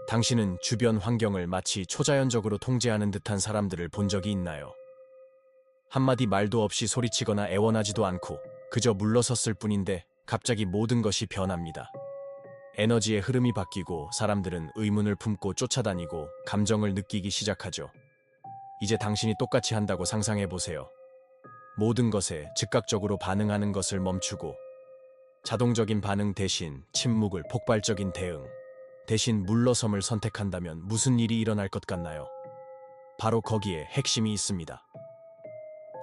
당신은 주변 환경을 마치 초자연적으로 통제하는 듯한 사람들을 본 적이 있나요? 한마디 말도 없이 소리치거나 애원하지도 않고 그저 물러섰을 뿐인데 갑자기 모든 것이 변합니다. 에너지의 흐름이 바뀌고 사람들은 의문을 품고 쫓아다니고 감정을 느끼기 시작하죠. 이제 당신이 똑같이 한다고 상상해 보세요. 모든 것에 즉각적으로 반응하는 것을 멈추고 자동적인 반응 대신 침묵을 폭발적인 대응, 대신 물러섬을 선택한다면 무슨 일이 일어날 것 같나요? 바로 거기에 핵심이 있습니다.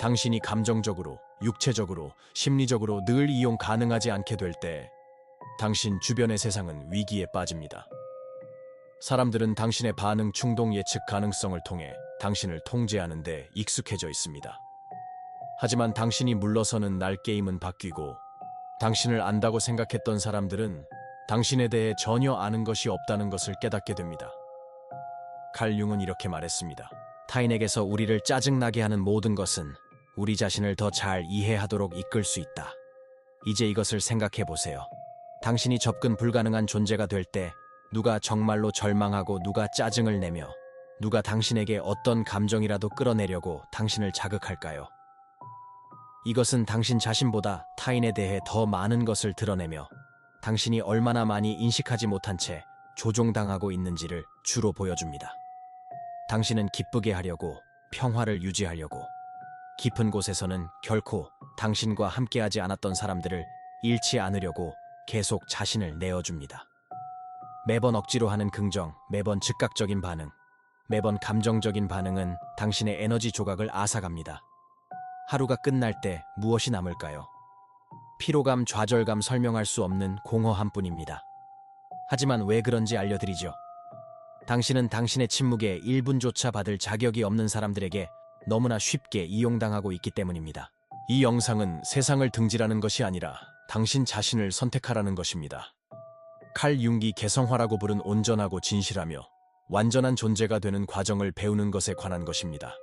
당신이 감정적으로, 육체적으로, 심리적으로 늘 이용 가능하지 않게 될 때 당신 주변의 세상은 위기에 빠집니다. 사람들은 당신의 반응 충동 예측 가능성을 통해 당신을 통제하는 데 익숙해져 있습니다. 하지만 당신이 물러서는 날 게임은 바뀌고 당신을 안다고 생각했던 사람들은 당신에 대해 전혀 아는 것이 없다는 것을 깨닫게 됩니다. 칼 융은 이렇게 말했습니다. 타인에게서 우리를 짜증나게 하는 모든 것은 우리 자신을 더 잘 이해하도록 이끌 수 있다. 이제 이것을 생각해 보세요. 당신이 접근 불가능한 존재가 될 때 누가 정말로 절망하고 누가 짜증을 내며 누가 당신에게 어떤 감정이라도 끌어내려고 당신을 자극할까요? 이것은 당신 자신보다 타인에 대해 더 많은 것을 드러내며 당신이 얼마나 많이 인식하지 못한 채 조종당하고 있는지를 주로 보여줍니다. 당신은 기쁘게 하려고, 평화를 유지하려고, 깊은 곳에서는 결코 당신과 함께하지 않았던 사람들을 잃지 않으려고 계속 자신을 내어줍니다. 매번 억지로 하는 긍정, 매번 즉각적인 반응, 매번 감정적인 반응은 당신의 에너지 조각을 앗아갑니다. 하루가 끝날 때 무엇이 남을까요? 피로감, 좌절감, 설명할 수 없는 공허함 뿐입니다. 하지만 왜 그런지 알려드리죠. 당신은 당신의 침묵에 1분조차 받을 자격이 없는 사람들에게 너무나 쉽게 이용당하고 있기 때문입니다. 이 영상은 세상을 등지라는 것이 아니라 당신 자신을 선택하라는 것입니다. 칼 융이 개성화라고 부른 온전하고 진실하며 완전한 존재가 되는 과정을 배우는 것에 관한 것입니다.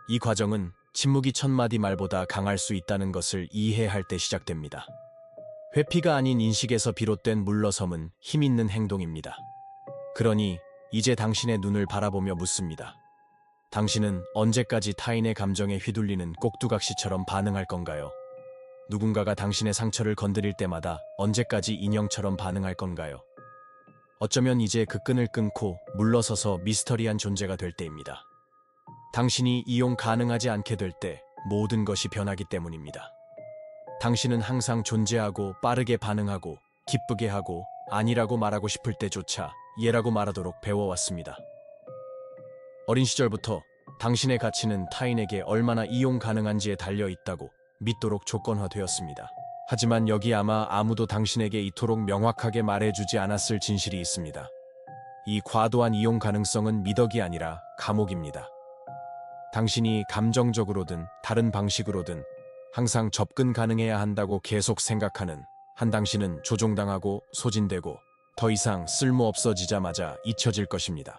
이 과정은 침묵이 1000마디 말보다 강할 수 있다는 것을 이해할 때 시작됩니다. 회피가 아닌 인식에서 비롯된 물러섬은 힘 있는 행동입니다. 그러니 이제 당신의 눈을 바라보며 묻습니다. 당신은 언제까지 타인의 감정에 휘둘리는 꼭두각시처럼 반응할 건가요? 누군가가 당신의 상처를 건드릴 때마다 언제까지 인형처럼 반응할 건가요? 어쩌면 이제 그 끈을 끊고 물러서서 미스터리한 존재가 될 때입니다. 당신이 이용 가능하지 않게 될 때 모든 것이 변하기 때문입니다. 당신은 항상 존재하고 빠르게 반응하고 기쁘게 하고 아니라고 말하고 싶을 때조차 예라고 말하도록 배워왔습니다. 어린 시절부터 당신의 가치는 타인에게 얼마나 이용 가능한지에 달려 있다고 믿도록 조건화되었습니다. 하지만 여기 아마 아무도 당신에게 이토록 명확하게 말해주지 않았을 진실이 있습니다. 이 과도한 이용 가능성은 미덕이 아니라 감옥입니다. 당신이 감정적으로든 다른 방식으로든 항상 접근 가능해야 한다고 계속 생각하는 한 당신은 조종당하고 소진되고 더 이상 쓸모없어지자마자 잊혀질 것입니다.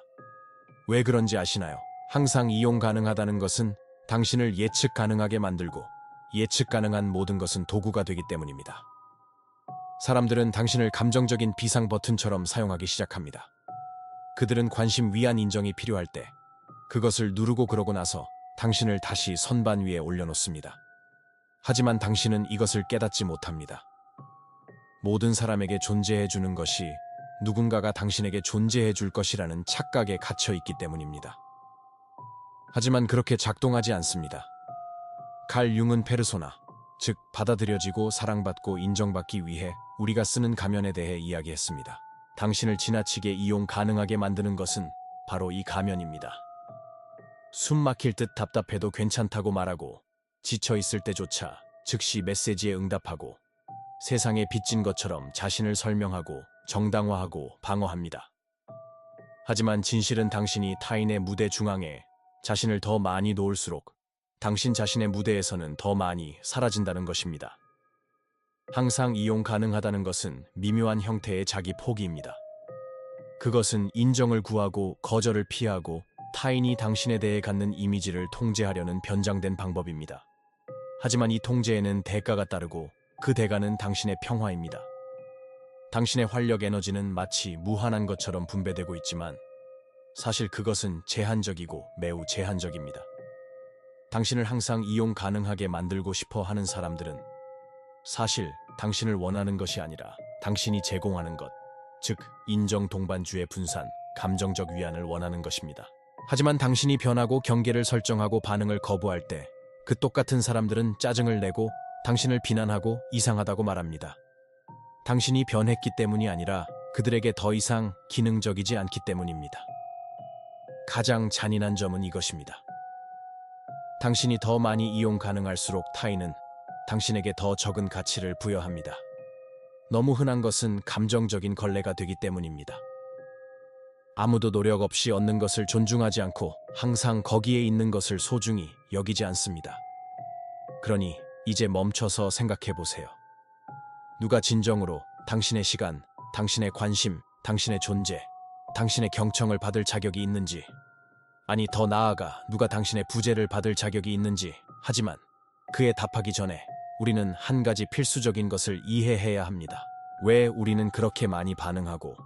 왜 그런지 아시나요? 항상 이용 가능하다는 것은 당신을 예측 가능하게 만들고 예측 가능한 모든 것은 도구가 되기 때문입니다. 사람들은 당신을 감정적인 비상 버튼처럼 사용하기 시작합니다. 그들은 관심, 위안, 인정이 필요할 때 그것을 누르고 그러고 나서 당신을 다시 선반 위에 올려놓습니다. 하지만 당신은 이것을 깨닫지 못합니다. 모든 사람에게 존재해주는 것이 누군가가 당신에게 존재해줄 것이라는 착각에 갇혀 있기 때문입니다. 하지만 그렇게 작동하지 않습니다. 칼 융은 페르소나, 즉 받아들여지고 사랑받고 인정받기 위해 우리가 쓰는 가면에 대해 이야기했습니다. 당신을 지나치게 이용 가능하게 만드는 것은 바로 이 가면입니다. 숨 막힐 듯 답답해도 괜찮다고 말하고 지쳐있을 때조차 즉시 메시지에 응답하고 세상에 빚진 것처럼 자신을 설명하고 정당화하고 방어합니다. 하지만 진실은 당신이 타인의 무대 중앙에 자신을 더 많이 놓을수록 당신 자신의 무대에서는 더 많이 사라진다는 것입니다. 항상 이용 가능하다는 것은 미묘한 형태의 자기 포기입니다. 그것은 인정을 구하고 거절을 피하고 타인이 당신에 대해 갖는 이미지를 통제하려는 변장된 방법입니다. 하지만 이 통제에는 대가가 따르고 그 대가는 당신의 평화입니다. 당신의 활력 에너지는 마치 무한한 것처럼 분배되고 있지만 사실 그것은 제한적이고 매우 제한적입니다. 당신을 항상 이용 가능하게 만들고 싶어 하는 사람들은 사실 당신을 원하는 것이 아니라 당신이 제공하는 것, 즉 인정 동반주의 분산, 감정적 위안을 원하는 것입니다. 하지만 당신이 변하고 경계를 설정하고 반응을 거부할 때 그 똑같은 사람들은 짜증을 내고 당신을 비난하고 이상하다고 말합니다. 당신이 변했기 때문이 아니라 그들에게 더 이상 기능적이지 않기 때문입니다. 가장 잔인한 점은 이것입니다. 당신이 더 많이 이용 가능할수록 타인은 당신에게 더 적은 가치를 부여합니다. 너무 흔한 것은 감정적인 걸레가 되기 때문입니다. 아무도 노력 없이 얻는 것을 존중하지 않고 항상 거기에 있는 것을 소중히 여기지 않습니다. 그러니 이제 멈춰서 생각해 보세요. 누가 진정으로 당신의 시간, 당신의 관심, 당신의 존재, 당신의 경청을 받을 자격이 있는지, 아니 더 나아가 누가 당신의 부재를 받을 자격이 있는지, 하지만 그에 답하기 전에 우리는 한 가지 필수적인 것을 이해해야 합니다. 왜 우리는 그렇게 많이 반응하고,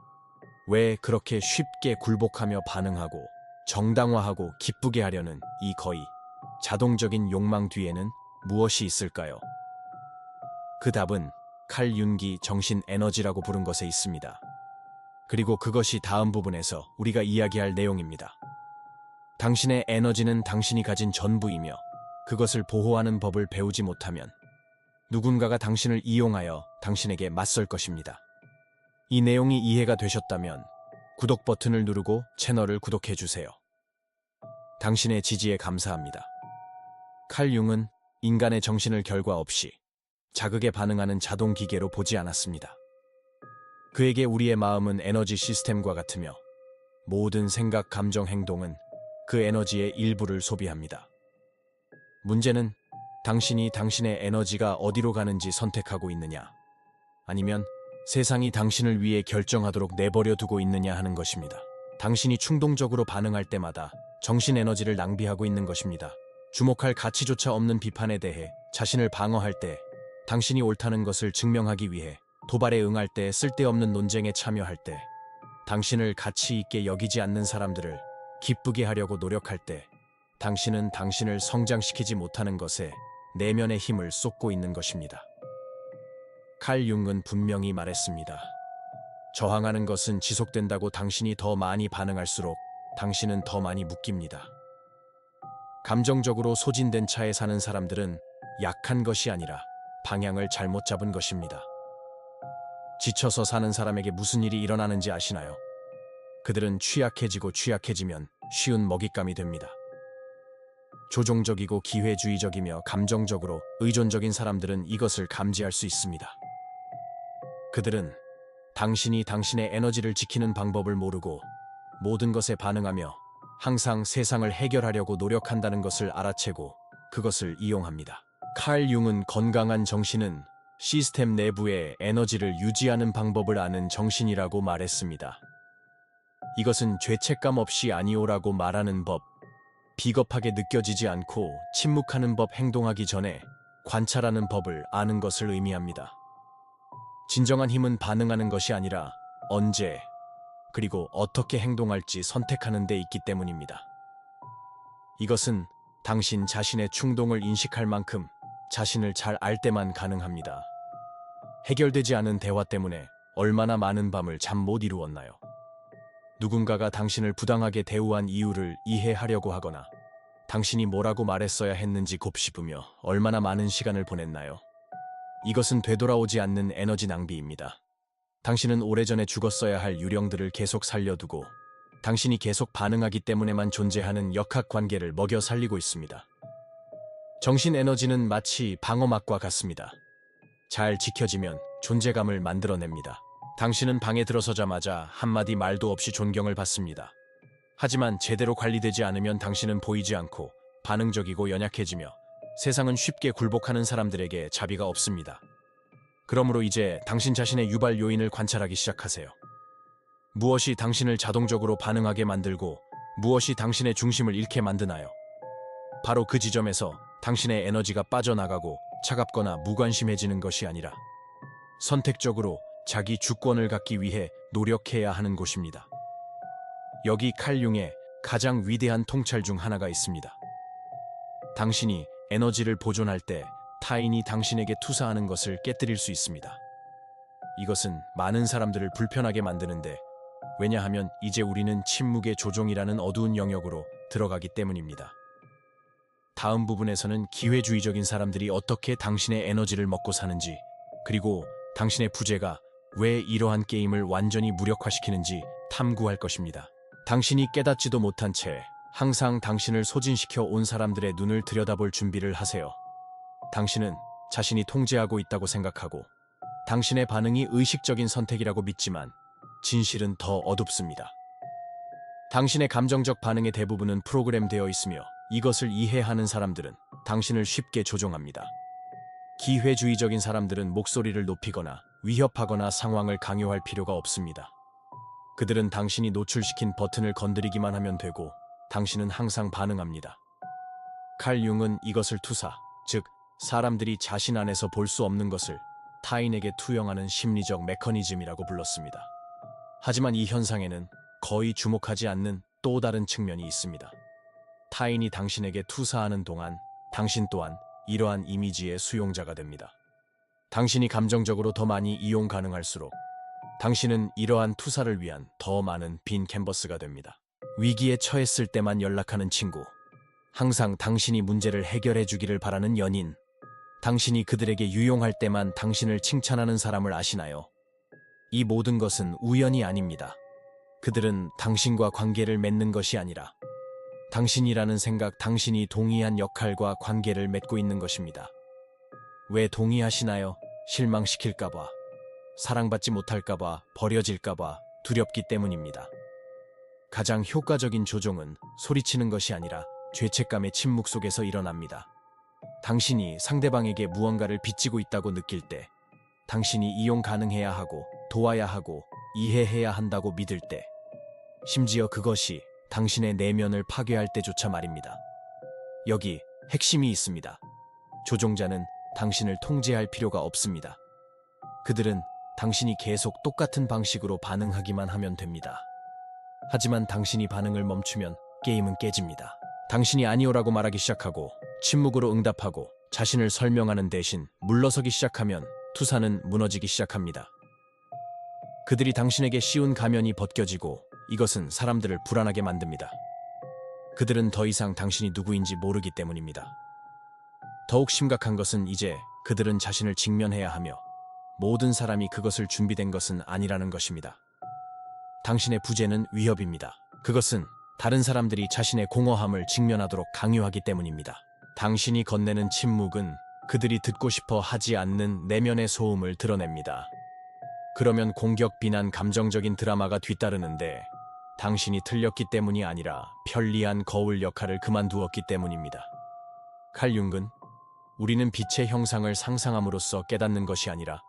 왜 그렇게 쉽게 굴복하며 반응하고 정당화하고 기쁘게 하려는 이 거의 자동적인 욕망 뒤에는 무엇이 있을까요? 그 답은 칼 융기 정신 에너지라고 부른 것에 있습니다. 그리고 그것이 다음 부분에서 우리가 이야기할 내용입니다. 당신의 에너지는 당신이 가진 전부이며 그것을 보호하는 법을 배우지 못하면 누군가가 당신을 이용하여 당신에게 맞설 것입니다. 이 내용이 이해가 되셨다면 구독 버튼을 누르고 채널을 구독해 주세요. 당신의 지지에 감사합니다. 칼 융은 인간의 정신을 결과 없이 자극에 반응하는 자동 기계로 보지 않았습니다. 그에게 우리의 마음은 에너지 시스템과 같으며 모든 생각, 감정, 행동은 그 에너지의 일부를 소비합니다. 문제는 당신이 당신의 에너지가 어디로 가는지 선택하고 있느냐, 아니면 세상이 당신을 위해 결정하도록 내버려 두고 있느냐 하는 것입니다. 당신이 충동적으로 반응할 때마다 정신 에너지를 낭비하고 있는 것입니다. 주목할 가치조차 없는 비판에 대해 자신을 방어할 때, 당신이 옳다는 것을 증명하기 위해 도발에 응할 때, 쓸데없는 논쟁에 참여할 때, 당신을 가치 있게 여기지 않는 사람들을 기쁘게 하려고 노력할 때, 당신은 당신을 성장시키지 못하는 것에 내면의 힘을 쏟고 있는 것입니다. 칼 융은 분명히 말했습니다. 저항하는 것은 지속된다고. 당신이 더 많이 반응할수록 당신은 더 많이 묶입니다. 감정적으로 소진된 차에 사는 사람들은 약한 것이 아니라 방향을 잘못 잡은 것입니다. 지쳐서 사는 사람에게 무슨 일이 일어나는지 아시나요? 그들은 취약해지면 쉬운 먹잇감이 됩니다. 조종적이고 기회주의적이며 감정적으로 의존적인 사람들은 이것을 감지할 수 있습니다. 그들은 당신이 당신의 에너지를 지키는 방법을 모르고 모든 것에 반응하며 항상 세상을 해결하려고 노력한다는 것을 알아채고 그것을 이용합니다. 칼 융은 건강한 정신은 시스템 내부의 에너지를 유지하는 방법을 아는 정신이라고 말했습니다. 이것은 죄책감 없이 아니오라고 말하는 법, 비겁하게 느껴지지 않고 침묵하는 법, 행동하기 전에 관찰하는 법을 아는 것을 의미합니다. 진정한 힘은 반응하는 것이 아니라 언제, 그리고 어떻게 행동할지 선택하는 데 있기 때문입니다. 이것은 당신 자신의 충동을 인식할 만큼 자신을 잘 알 때만 가능합니다. 해결되지 않은 대화 때문에 얼마나 많은 밤을 잠 못 이루었나요? 누군가가 당신을 부당하게 대우한 이유를 이해하려고 하거나 당신이 뭐라고 말했어야 했는지 곱씹으며 얼마나 많은 시간을 보냈나요? 이것은 되돌아오지 않는 에너지 낭비입니다. 당신은 오래전에 죽었어야 할 유령들을 계속 살려두고 당신이 계속 반응하기 때문에만 존재하는 역학관계를 먹여 살리고 있습니다. 정신 에너지는 마치 방어막과 같습니다. 잘 지켜지면 존재감을 만들어냅니다. 당신은 방에 들어서자마자 한마디 말도 없이 존경을 받습니다. 하지만 제대로 관리되지 않으면 당신은 보이지 않고 반응적이고 연약해지며 세상은 쉽게 굴복하는 사람들에게 자비가 없습니다. 그러므로 이제 당신 자신의 유발 요인을 관찰하기 시작하세요. 무엇이 당신을 자동적으로 반응하게 만들고 무엇이 당신의 중심을 잃게 만드나요? 바로 그 지점에서 당신의 에너지가 빠져나가고 차갑거나 무관심해지는 것이 아니라 선택적으로 자기 주권을 갖기 위해 노력해야 하는 곳입니다. 여기 칼 융의 가장 위대한 통찰 중 하나가 있습니다. 당신이 에너지를 보존할 때 타인이 당신에게 투사하는 것을 깨뜨릴 수 있습니다. 이것은 많은 사람들을 불편하게 만드는데, 왜냐하면 이제 우리는 침묵의 조종이라는 어두운 영역으로 들어가기 때문입니다. 다음 부분에서는 기회주의적인 사람들이 어떻게 당신의 에너지를 먹고 사는지, 그리고 당신의 부재가 왜 이러한 게임을 완전히 무력화시키는지 탐구할 것입니다. 당신이 깨닫지도 못한 채 항상 당신을 소진시켜 온 사람들의 눈을 들여다볼 준비를 하세요. 당신은 자신이 통제하고 있다고 생각하고 당신의 반응이 의식적인 선택이라고 믿지만 진실은 더 어둡습니다. 당신의 감정적 반응의 대부분은 프로그램되어 있으며 이것을 이해하는 사람들은 당신을 쉽게 조종합니다. 기회주의적인 사람들은 목소리를 높이거나 위협하거나 상황을 강요할 필요가 없습니다. 그들은 당신이 노출시킨 버튼을 건드리기만 하면 되고 당신은 항상 반응합니다. 칼 융은 이것을 투사, 즉 사람들이 자신 안에서 볼 수 없는 것을 타인에게 투영하는 심리적 메커니즘이라고 불렀습니다. 하지만 이 현상에는 거의 주목하지 않는 또 다른 측면이 있습니다. 타인이 당신에게 투사하는 동안 당신 또한 이러한 이미지의 수용자가 됩니다. 당신이 감정적으로 더 많이 이용 가능할수록 당신은 이러한 투사를 위한 더 많은 빈 캔버스가 됩니다. 위기에 처했을 때만 연락하는 친구, 항상 당신이 문제를 해결해 주기를 바라는 연인, 당신이 그들에게 유용할 때만 당신을 칭찬하는 사람을 아시나요? 이 모든 것은 우연이 아닙니다. 그들은 당신과 관계를 맺는 것이 아니라 당신이라는 생각, 당신이 동의한 역할과 관계를 맺고 있는 것입니다. 왜 동의하시나요? 실망시킬까봐, 사랑받지 못할까봐, 버려질까봐 두렵기 때문입니다. 가장 효과적인 조종은 소리치는 것이 아니라 죄책감의 침묵 속에서 일어납니다. 당신이 상대방에게 무언가를 빚지고 있다고 느낄 때, 당신이 이용 가능해야 하고 도와야 하고 이해해야 한다고 믿을 때, 심지어 그것이 당신의 내면을 파괴할 때조차 말입니다. 여기 핵심이 있습니다. 조종자는 당신을 통제할 필요가 없습니다. 그들은 당신이 계속 똑같은 방식으로 반응하기만 하면 됩니다. 하지만 당신이 반응을 멈추면 게임은 깨집니다. 당신이 아니오라고 말하기 시작하고 침묵으로 응답하고 자신을 설명하는 대신 물러서기 시작하면 투사는 무너지기 시작합니다. 그들이 당신에게 씌운 가면이 벗겨지고 이것은 사람들을 불안하게 만듭니다. 그들은 더 이상 당신이 누구인지 모르기 때문입니다. 더욱 심각한 것은 이제 그들은 자신을 직면해야 하며 모든 사람이 그것을 준비된 것은 아니라는 것입니다. 당신의 부재는 위협입니다. 그것은 다른 사람들이 자신의 공허함을 직면하도록 강요하기 때문입니다. 당신이 건네는 침묵은 그들이 듣고 싶어 하지 않는 내면의 소음을 드러냅니다. 그러면 공격, 비난, 감정적인 드라마가 뒤따르는데 당신이 틀렸기 때문이 아니라 편리한 거울 역할을 그만두었기 때문입니다. 칼 융은 우리는 빛의 형상을 상상함으로써 깨닫는 것이 아니라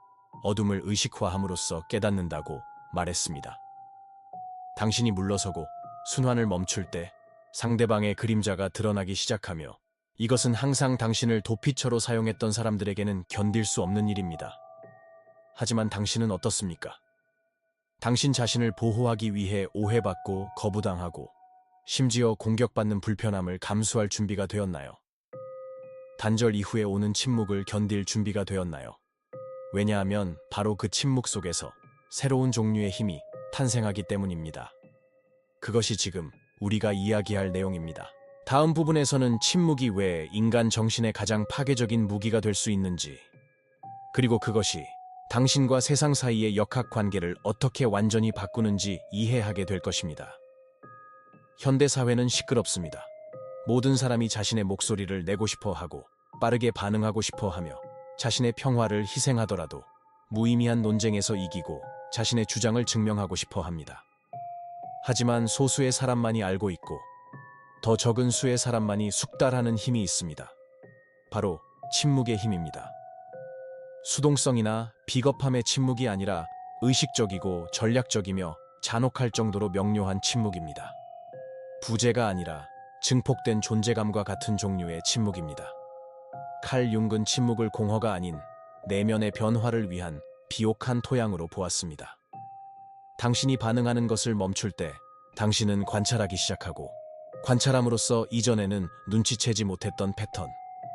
어둠을 의식화함으로써 깨닫는다고 말했습니다. 당신이 물러서고 순환을 멈출 때 상대방의 그림자가 드러나기 시작하며 이것은 항상 당신을 도피처로 사용했던 사람들에게는 견딜 수 없는 일입니다. 하지만 당신은 어떻습니까? 당신 자신을 보호하기 위해 오해받고 거부당하고 심지어 공격받는 불편함을 감수할 준비가 되었나요? 단절 이후에 오는 침묵을 견딜 준비가 되었나요? 왜냐하면 바로 그 침묵 속에서 새로운 종류의 힘이 탄생하기 때문입니다. 그것이 지금 우리가 이야기할 내용입니다. 다음 부분에서는 침묵이 왜 인간 정신의 가장 파괴적인 무기가 될 수 있는지, 그리고 그것이 당신과 세상 사이의 역학관계를 어떻게 완전히 바꾸는지 이해하게 될 것입니다. 현대 사회는 시끄럽습니다. 모든 사람이 자신의 목소리를 내고 싶어 하고 빠르게 반응하고 싶어 하며 자신의 평화를 희생하더라도 무의미한 논쟁에서 이기고 자신의 주장을 증명하고 싶어 합니다. 하지만 소수의 사람만이 알고 있고 더 적은 수의 사람만이 숙달하는 힘이 있습니다. 바로 침묵의 힘입니다. 수동성이나 비겁함의 침묵이 아니라 의식적이고 전략적이며 잔혹할 정도로 명료한 침묵입니다. 부재가 아니라 증폭된 존재감과 같은 종류의 침묵입니다. 칼 융은 침묵을 공허가 아닌 내면의 변화를 위한 비옥한 토양으로 보았습니다. 당신이 반응하는 것을 멈출 때 당신은 관찰하기 시작하고, 관찰함으로써 이전에는 눈치채지 못했던 패턴,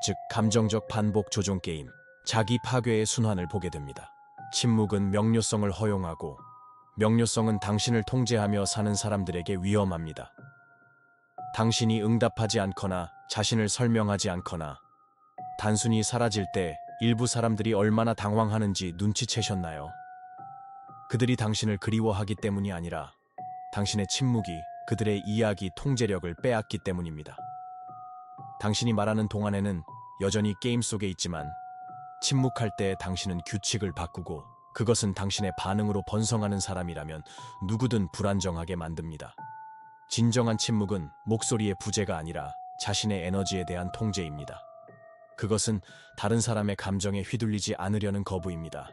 즉 감정적 반복 조종 게임, 자기 파괴의 순환을 보게 됩니다. 침묵은 명료성을 허용하고, 명료성은 당신을 통제하며 사는 사람들에게 위험합니다. 당신이 응답하지 않거나 자신을 설명하지 않거나 단순히 사라질 때 일부 사람들이 얼마나 당황하는지 눈치채셨나요? 그들이 당신을 그리워하기 때문이 아니라 당신의 침묵이 그들의 이야기 통제력을 빼앗기 때문입니다. 당신이 말하는 동안에는 여전히 게임 속에 있지만, 침묵할 때 당신은 규칙을 바꾸고 그것은 당신의 반응으로 번성하는 사람이라면 누구든 불안정하게 만듭니다. 진정한 침묵은 목소리의 부재가 아니라 자신의 에너지에 대한 통제입니다. 그것은 다른 사람의 감정에 휘둘리지 않으려는 거부입니다.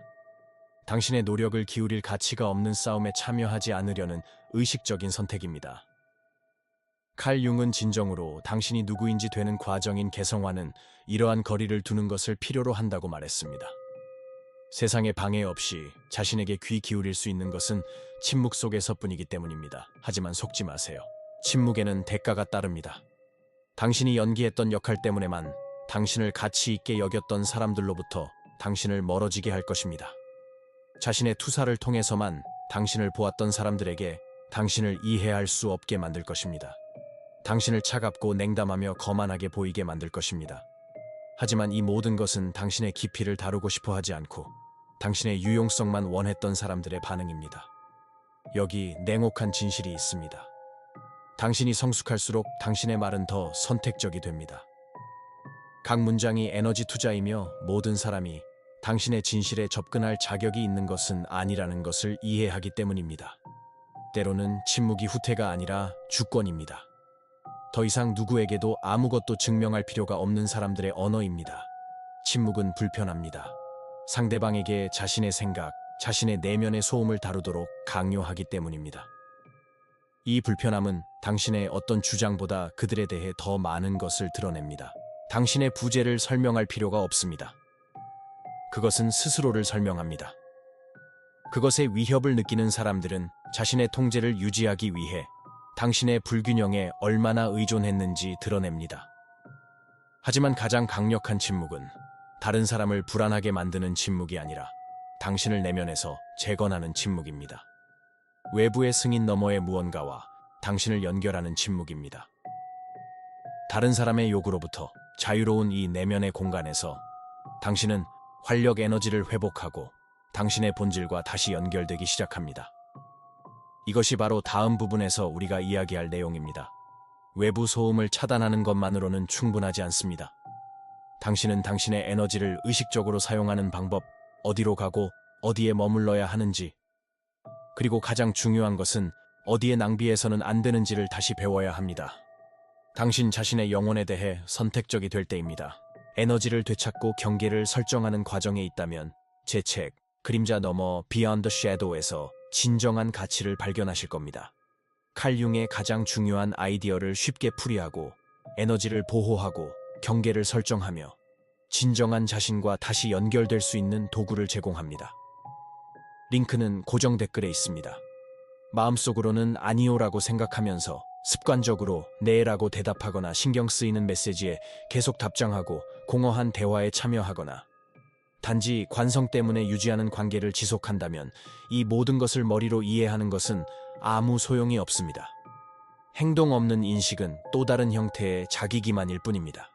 당신의 노력을 기울일 가치가 없는 싸움에 참여하지 않으려는 의식적인 선택입니다. 칼 융은 진정으로 당신이 누구인지 되는 과정인 개성화는 이러한 거리를 두는 것을 필요로 한다고 말했습니다. 세상에 방해 없이 자신에게 귀 기울일 수 있는 것은 침묵 속에서뿐이기 때문입니다. 하지만 속지 마세요. 침묵에는 대가가 따릅니다. 당신이 연기했던 역할 때문에만 당신을 가치 있게 여겼던 사람들로부터 당신을 멀어지게 할 것입니다. 자신의 투사를 통해서만 당신을 보았던 사람들에게 당신을 이해할 수 없게 만들 것입니다. 당신을 차갑고 냉담하며 거만하게 보이게 만들 것입니다. 하지만 이 모든 것은 당신의 깊이를 다루고 싶어 하지 않고 당신의 유용성만 원했던 사람들의 반응입니다. 여기 냉혹한 진실이 있습니다. 당신이 성숙할수록 당신의 말은 더 선택적이 됩니다. 각 문장이 에너지 투자이며 모든 사람이 당신의 진실에 접근할 자격이 있는 것은 아니라는 것을 이해하기 때문입니다. 때로는 침묵이 후퇴가 아니라 주권입니다. 더 이상 누구에게도 아무것도 증명할 필요가 없는 사람들의 언어입니다. 침묵은 불편합니다. 상대방에게 자신의 생각, 자신의 내면의 소음을 다루도록 강요하기 때문입니다. 이 불편함은 당신의 어떤 주장보다 그들에 대해 더 많은 것을 드러냅니다. 당신의 부재를 설명할 필요가 없습니다. 그것은 스스로를 설명합니다. 그것의 위협을 느끼는 사람들은 자신의 통제를 유지하기 위해 당신의 불균형에 얼마나 의존했는지 드러냅니다. 하지만 가장 강력한 침묵은 다른 사람을 불안하게 만드는 침묵이 아니라 당신을 내면에서 재건하는 침묵입니다. 외부의 승인 너머의 무언가와 당신을 연결하는 침묵입니다. 다른 사람의 요구로부터 자유로운 이 내면의 공간에서 당신은 활력 에너지를 회복하고 당신의 본질과 다시 연결되기 시작합니다. 이것이 바로 다음 부분에서 우리가 이야기할 내용입니다. 외부 소음을 차단하는 것만으로는 충분하지 않습니다. 당신은 당신의 에너지를 의식적으로 사용하는 방법, 어디로 가고 어디에 머물러야 하는지, 그리고 가장 중요한 것은 어디에 낭비해서는 안 되는지를 다시 배워야 합니다. 당신 자신의 영혼에 대해 선택적이 될 때입니다. 에너지를 되찾고 경계를 설정하는 과정에 있다면 제 책, 그림자 너머 Beyond the Shadow에서 진정한 가치를 발견하실 겁니다. 칼 융의 가장 중요한 아이디어를 쉽게 풀이하고 에너지를 보호하고 경계를 설정하며 진정한 자신과 다시 연결될 수 있는 도구를 제공합니다. 링크는 고정 댓글에 있습니다. 마음속으로는 아니오라고 생각하면서 습관적으로 네라고 대답하거나 신경 쓰이는 메시지에 계속 답장하고 공허한 대화에 참여하거나 단지 관성 때문에 유지하는 관계를 지속한다면 이 모든 것을 머리로 이해하는 것은 아무 소용이 없습니다. 행동 없는 인식은 또 다른 형태의 자기기만일 뿐입니다.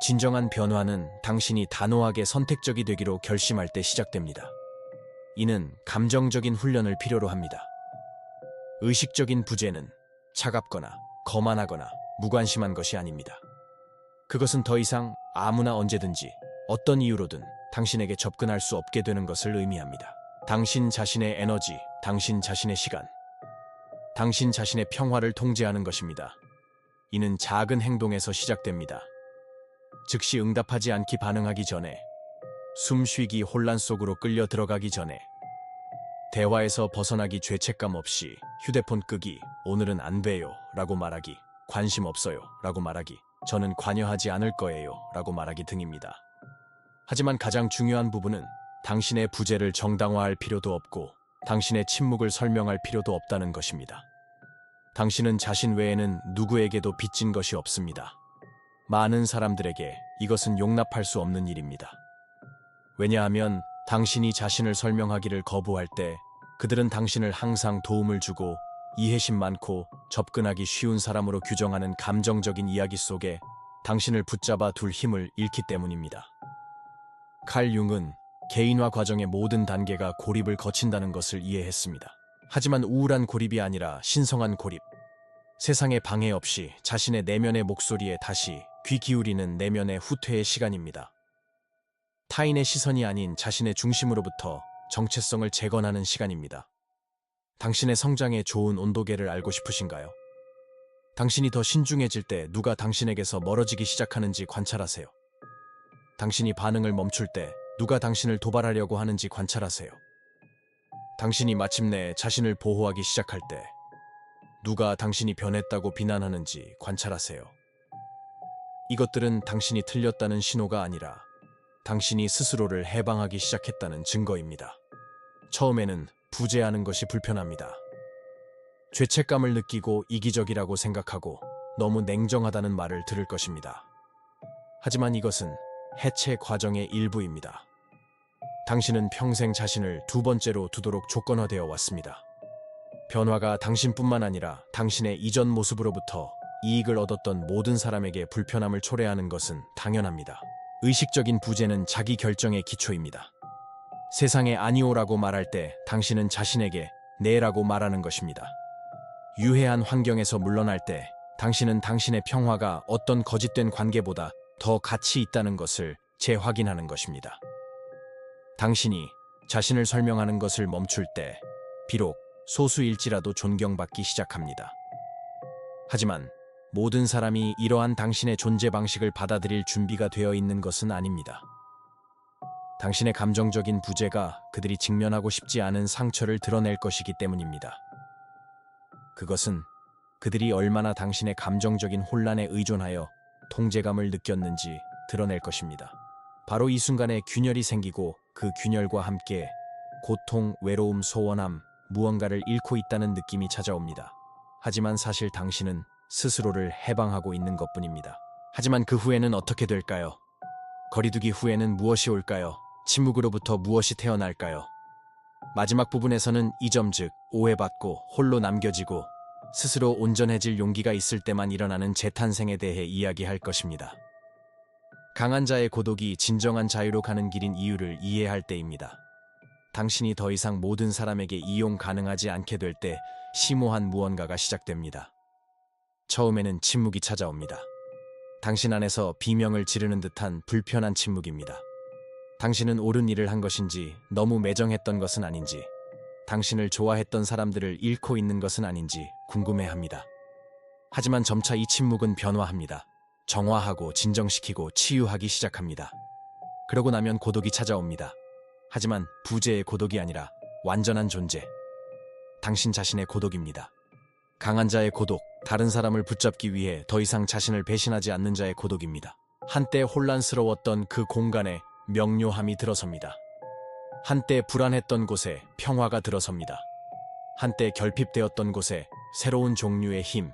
진정한 변화는 당신이 단호하게 선택적이 되기로 결심할 때 시작됩니다. 이는 감정적인 훈련을 필요로 합니다. 의식적인 부재는 차갑거나 거만하거나 무관심한 것이 아닙니다. 그것은 더 이상 아무나 언제든지 어떤 이유로든 당신에게 접근할 수 없게 되는 것을 의미합니다. 당신 자신의 에너지, 당신 자신의 시간, 당신 자신의 평화를 통제하는 것입니다. 이는 작은 행동에서 시작됩니다. 즉시 응답하지 않기 반응하기 전에, 숨쉬기 혼란 속으로 끌려 들어가기 전에, 대화에서 벗어나기 죄책감 없이 휴대폰 끄기, 오늘은 안 돼요 라고 말하기, 관심 없어요 라고 말하기, 저는 관여하지 않을 거예요 라고 말하기 등입니다. 하지만 가장 중요한 부분은 당신의 부재를 정당화할 필요도 없고 당신의 침묵을 설명할 필요도 없다는 것입니다. 당신은 자신 외에는 누구에게도 빚진 것이 없습니다. 많은 사람들에게 이것은 용납할 수 없는 일입니다. 왜냐하면 당신이 자신을 설명하기를 거부할 때 그들은 당신을 항상 도움을 주고 이해심 많고 접근하기 쉬운 사람으로 규정하는 감정적인 이야기 속에 당신을 붙잡아 둘 힘을 잃기 때문입니다. 칼 융은 개인화 과정의 모든 단계가 고립을 거친다는 것을 이해했습니다. 하지만 우울한 고립이 아니라 신성한 고립. 세상의 방해 없이 자신의 내면의 목소리에 다시 귀 기울이는 내면의 후퇴의 시간입니다. 타인의 시선이 아닌 자신의 중심으로부터 정체성을 재건하는 시간입니다. 당신의 성장에 좋은 온도계를 알고 싶으신가요? 당신이 더 신중해질 때 누가 당신에게서 멀어지기 시작하는지 관찰하세요. 당신이 반응을 멈출 때 누가 당신을 도발하려고 하는지 관찰하세요. 당신이 마침내 자신을 보호하기 시작할 때 누가 당신이 변했다고 비난하는지 관찰하세요. 이것들은 당신이 틀렸다는 신호가 아니라 당신이 스스로를 해방하기 시작했다는 증거입니다. 처음에는 부재하는 것이 불편합니다. 죄책감을 느끼고 이기적이라고 생각하고 너무 냉정하다는 말을 들을 것입니다. 하지만 이것은 해체 과정의 일부입니다. 당신은 평생 자신을 두 번째로 두도록 조건화되어 왔습니다. 변화가 당신뿐만 아니라 당신의 이전 모습으로부터 이익을 얻었던 모든 사람에게 불편함을 초래하는 것은 당연합니다. 의식적인 부재는 자기 결정의 기초입니다. 세상에 아니오라고 말할 때 당신은 자신에게 네라고 말하는 것입니다. 유해한 환경에서 물러날 때 당신은 당신의 평화가 어떤 거짓된 관계보다 더 가치 있다는 것을 재확인하는 것입니다. 당신이 자신을 설명하는 것을 멈출 때 비록 소수일지라도 존경받기 시작합니다. 하지만 모든 사람이 이러한 당신의 존재 방식을 받아들일 준비가 되어 있는 것은 아닙니다. 당신의 감정적인 부재가 그들이 직면하고 싶지 않은 상처를 드러낼 것이기 때문입니다. 그것은 그들이 얼마나 당신의 감정적인 혼란에 의존하여 통제감을 느꼈는지 드러낼 것입니다. 바로 이 순간에 균열이 생기고 그 균열과 함께 고통, 외로움, 소원함, 무언가를 잃고 있다는 느낌이 찾아옵니다. 하지만 사실 당신은 스스로를 해방하고 있는 것뿐입니다. 하지만 그 후에는 어떻게 될까요? 거리두기 후에는 무엇이 올까요? 침묵으로부터 무엇이 태어날까요? 마지막 부분에서는 이 점 즉 오해받고 홀로 남겨지고 스스로 온전해질 용기가 있을 때만 일어나는 재탄생에 대해 이야기할 것입니다. 강한 자의 고독이 진정한 자유로 가는 길인 이유를 이해할 때입니다. 당신이 더 이상 모든 사람에게 이용 가능하지 않게 될 때 심오한 무언가가 시작됩니다. 처음에는 침묵이 찾아옵니다. 당신 안에서 비명을 지르는 듯한 불편한 침묵입니다. 당신은 옳은 일을 한 것인지, 너무 매정했던 것은 아닌지, 당신을 좋아했던 사람들을 잃고 있는 것은 아닌지 궁금해합니다. 하지만 점차 이 침묵은 변화합니다. 정화하고 진정시키고 치유하기 시작합니다. 그러고 나면 고독이 찾아옵니다. 하지만 부재의 고독이 아니라 완전한 존재. 당신 자신의 고독입니다. 강한 자의 고독, 다른 사람을 붙잡기 위해 더 이상 자신을 배신하지 않는 자의 고독입니다. 한때 혼란스러웠던 그 공간에 명료함이 들어섭니다. 한때 불안했던 곳에 평화가 들어섭니다. 한때 결핍되었던 곳에 새로운 종류의 힘,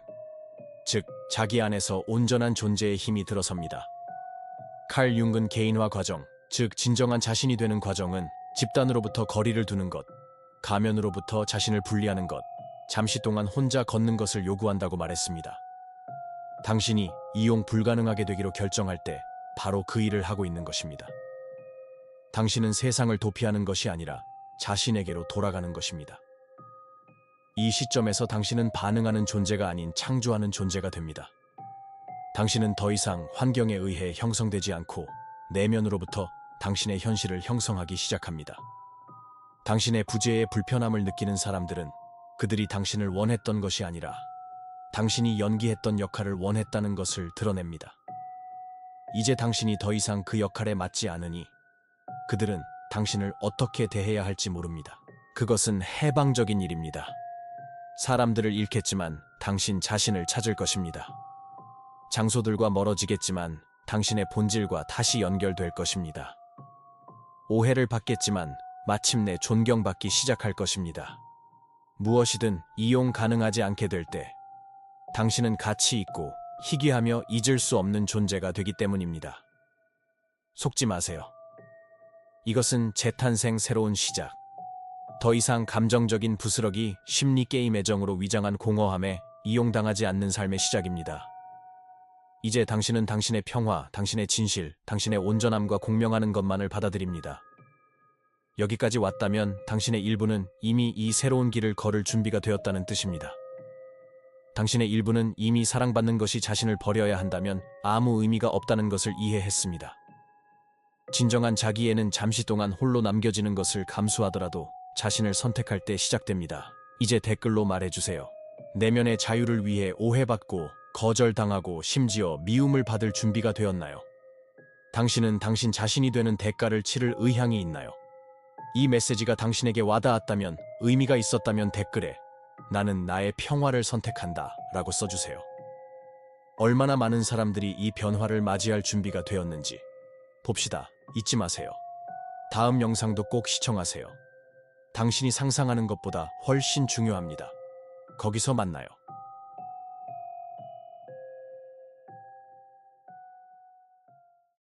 즉 자기 안에서 온전한 존재의 힘이 들어섭니다. 칼 융은 개인화 과정, 즉 진정한 자신이 되는 과정은 집단으로부터 거리를 두는 것, 가면으로부터 자신을 분리하는 것, 잠시 동안 혼자 걷는 것을 요구한다고 말했습니다. 당신이 이용 불가능하게 되기로 결정할 때 바로 그 일을 하고 있는 것입니다. 당신은 세상을 도피하는 것이 아니라 자신에게로 돌아가는 것입니다. 이 시점에서 당신은 반응하는 존재가 아닌 창조하는 존재가 됩니다. 당신은 더 이상 환경에 의해 형성되지 않고 내면으로부터 당신의 현실을 형성하기 시작합니다. 당신의 부재의 불편함을 느끼는 사람들은 그들이 당신을 원했던 것이 아니라 당신이 연기했던 역할을 원했다는 것을 드러냅니다. 이제 당신이 더 이상 그 역할에 맞지 않으니 그들은 당신을 어떻게 대해야 할지 모릅니다. 그것은 해방적인 일입니다. 사람들을 잃겠지만 당신 자신을 찾을 것입니다. 장소들과 멀어지겠지만 당신의 본질과 다시 연결될 것입니다. 오해를 받겠지만 마침내 존경받기 시작할 것입니다. 무엇이든 이용 가능하지 않게 될 때 당신은 가치 있고 희귀하며 잊을 수 없는 존재가 되기 때문입니다. 속지 마세요. 이것은 재탄생 새로운 시작. 더 이상 감정적인 부스러기 심리 게임 애정으로 위장한 공허함에 이용당하지 않는 삶의 시작입니다. 이제 당신은 당신의 평화, 당신의 진실, 당신의 온전함과 공명하는 것만을 받아들입니다. 여기까지 왔다면 당신의 일부는 이미 이 새로운 길을 걸을 준비가 되었다는 뜻입니다. 당신의 일부는 이미 사랑받는 것이 자신을 버려야 한다면 아무 의미가 없다는 것을 이해했습니다. 진정한 자기애는 잠시 동안 홀로 남겨지는 것을 감수하더라도 자신을 선택할 때 시작됩니다. 이제 댓글로 말해주세요. 내면의 자유를 위해 오해받고 거절당하고 심지어 미움을 받을 준비가 되었나요? 당신은 당신 자신이 되는 대가를 치를 의향이 있나요? 이 메시지가 당신에게 와닿았다면, 의미가 있었다면 댓글에 나는 나의 평화를 선택한다 라고 써주세요. 얼마나 많은 사람들이 이 변화를 맞이할 준비가 되었는지 봅시다. 잊지 마세요. 다음 영상도 꼭 시청하세요. 당신이 상상하는 것보다 훨씬 중요합니다. 거기서 만나요.